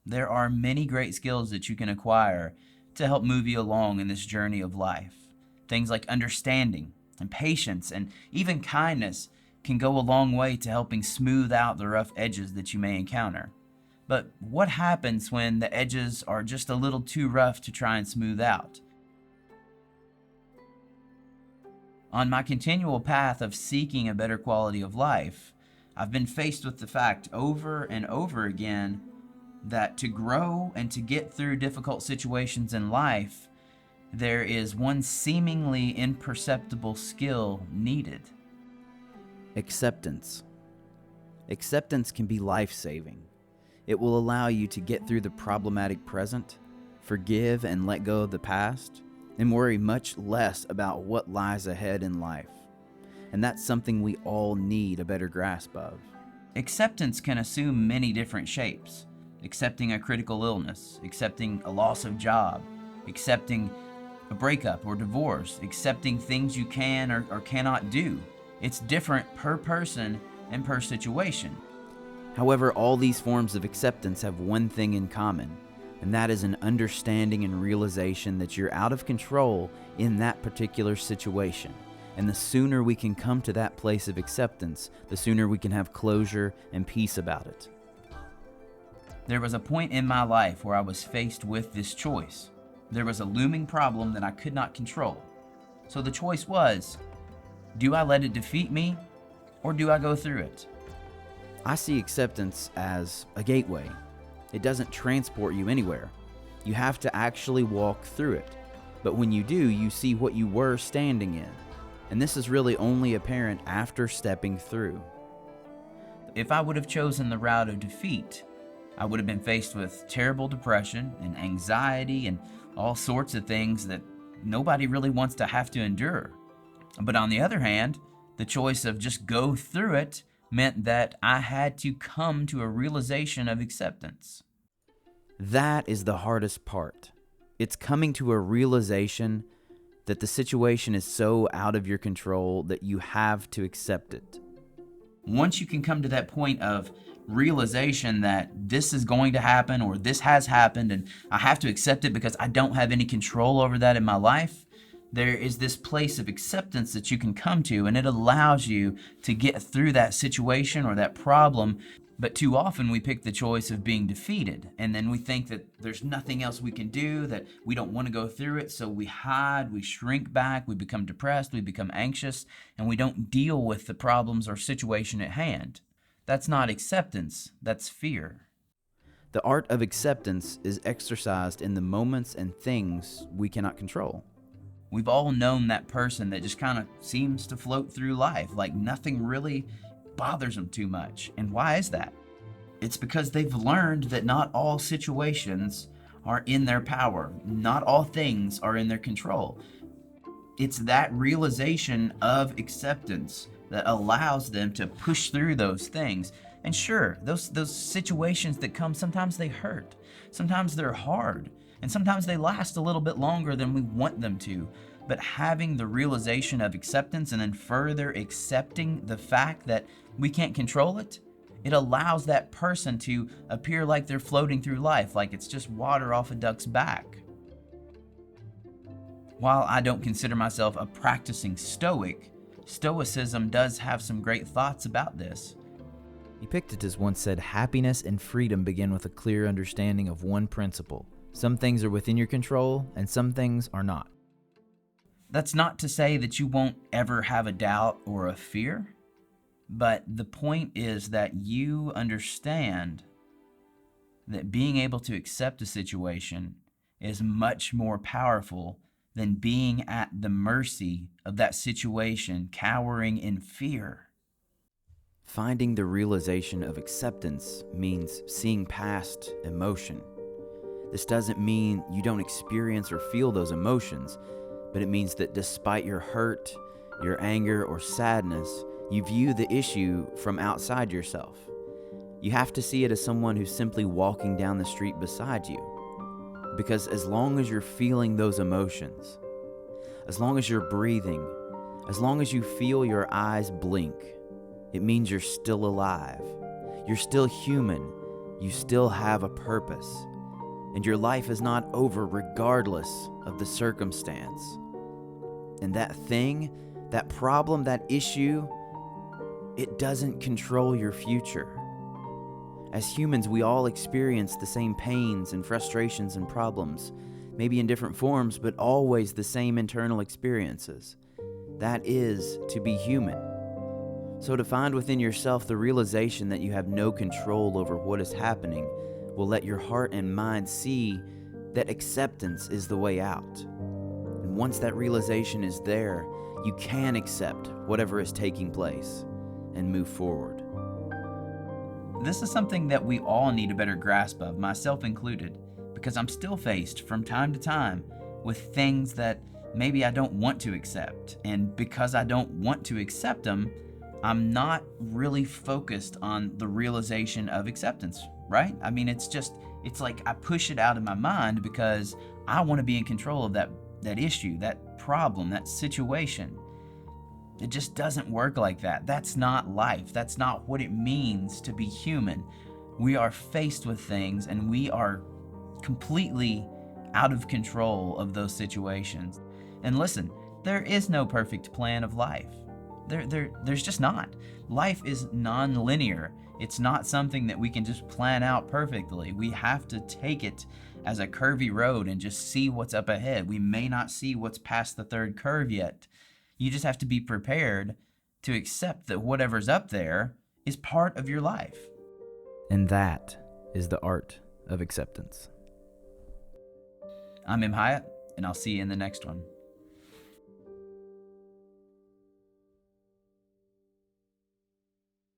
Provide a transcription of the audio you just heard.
There are many great skills that you can acquire to help move you along in this journey of life. Things like understanding and patience and even kindness can go a long way to helping smooth out the rough edges that you may encounter. But what happens when the edges are just a little too rough to try and smooth out? On my continual path of seeking a better quality of life, I've been faced with the fact over and over again that to grow and to get through difficult situations in life, there is one seemingly imperceptible skill needed. Acceptance. Acceptance can be life-saving. It will allow you to get through the problematic present, forgive and let go of the past, and worry much less about what lies ahead in life. And that's something we all need a better grasp of. Acceptance can assume many different shapes. Accepting a critical illness, accepting a loss of job, accepting a breakup or divorce, accepting things you can or cannot do. It's different per person and per situation. However, all these forms of acceptance have one thing in common, and that is an understanding and realization that you're out of control in that particular situation. And the sooner we can come to that place of acceptance, the sooner we can have closure and peace about it. There was a point in my life where I was faced with this choice. There was a looming problem that I could not control. So the choice was, do I let it defeat me or do I go through it? I see acceptance as a gateway. It doesn't transport you anywhere. You have to actually walk through it. But when you do, you see what you were standing in. And this is really only apparent after stepping through. If I would have chosen the route of defeat, I would have been faced with terrible depression and anxiety and all sorts of things that nobody really wants to have to endure. But on the other hand, the choice of just go through it meant that I had to come to a realization of acceptance. That is the hardest part. It's coming to a realization that the situation is so out of your control that you have to accept it. Once you can come to that point of realization that this is going to happen or this has happened and I have to accept it because I don't have any control over that in my life, there is this place of acceptance that you can come to, and it allows you to get through that situation or that problem. But too often we pick the choice of being defeated, and then we think that there's nothing else we can do, that we don't want to go through it, so we hide, we shrink back, we become depressed, we become anxious, and we don't deal with the problems or situation at hand. That's not acceptance, that's fear. The art of acceptance is exercised in the moments and things we cannot control. We've all known that person that just kind of seems to float through life, like nothing really bothers them too much. And why is that? It's because they've learned that not all situations are in their power. Not all things are in their control. It's that realization of acceptance that allows them to push through those things. And sure, those situations that come, sometimes they hurt. Sometimes they're hard. And sometimes they last a little bit longer than we want them to. But having the realization of acceptance and then further accepting the fact that we can't control it, it allows that person to appear like they're floating through life, like it's just water off a duck's back. While I don't consider myself a practicing stoic, Stoicism does have some great thoughts about this. Epictetus once said, "Happiness and freedom begin with a clear understanding of one principle. Some things are within your control, and some things are not." That's not to say that you won't ever have a doubt or a fear, but the point is that you understand that being able to accept a situation is much more powerful than being at the mercy of that situation, cowering in fear. Finding the realization of acceptance means seeing past emotion. This doesn't mean you don't experience or feel those emotions, but it means that despite your hurt, your anger, or sadness, you view the issue from outside yourself. You have to see it as someone who's simply walking down the street beside you. Because as long as you're feeling those emotions, as long as you're breathing, as long as you feel your eyes blink, it means you're still alive. You're still human, you still have a purpose, and your life is not over regardless of the circumstance. And that thing, that problem, that issue, it doesn't control your future. As humans, we all experience the same pains and frustrations and problems, maybe in different forms, but always the same internal experiences. That is to be human. So to find within yourself the realization that you have no control over what is happening will let your heart and mind see that acceptance is the way out. And once that realization is there, you can accept whatever is taking place and move forward. This is something that we all need a better grasp of, myself included, because I'm still faced from time to time with things that maybe I don't want to accept. And because I don't want to accept them, I'm not really focused on the realization of acceptance, right? I mean, it's like I push it out of my mind because I want to be in control of that issue, that problem, that situation. It just doesn't work like that. That's not life. That's not what it means to be human. We are faced with things and we are completely out of control of those situations. And listen, there is no perfect plan of life. There's just not. Life is non-linear. It's not something that we can just plan out perfectly. We have to take it as a curvy road and just see what's up ahead. We may not see what's past the third curve yet. You just have to be prepared to accept that whatever's up there is part of your life. And that is the art of acceptance. I'm Hyatt, and I'll see you in the next one.